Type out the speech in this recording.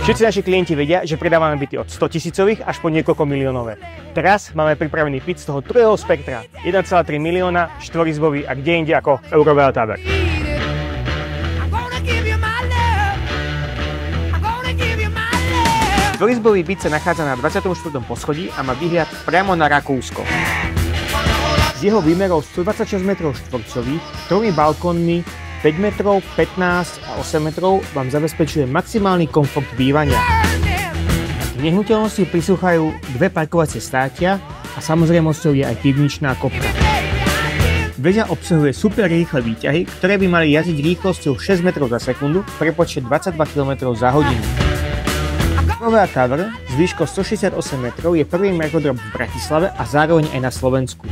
Všetci naši klienti vedia, že predávame byty od 100 000 až po niekoľko miliónové. Teraz máme pripravený byt z toho druhého spektra. 1,3 milióna, štvorizbový a kde inde ako Eurovia Tower. Štvorizbový byt sa nachádza na 24. poschodí a má výhľad priamo na Rakúsko. Z jeho výmerov 126 m2, tromi balkónmi, 5 metrov, 15 a 8 metrov vám zabezpečuje maximálny komfort bývania. K nehnuteľnosti prisúchajú dve parkovacie státia a samozrejmosťou je aj pivničná kopka. Väža obsahuje super rýchle výťahy, ktoré by mali jazdiť rýchlosťou 6 metrov za sekundu pri počte 22 km za hodinu. Eurovia Tower s výškou 168 metrov je prvý mrakodrap v Bratislave a zároveň aj na Slovensku.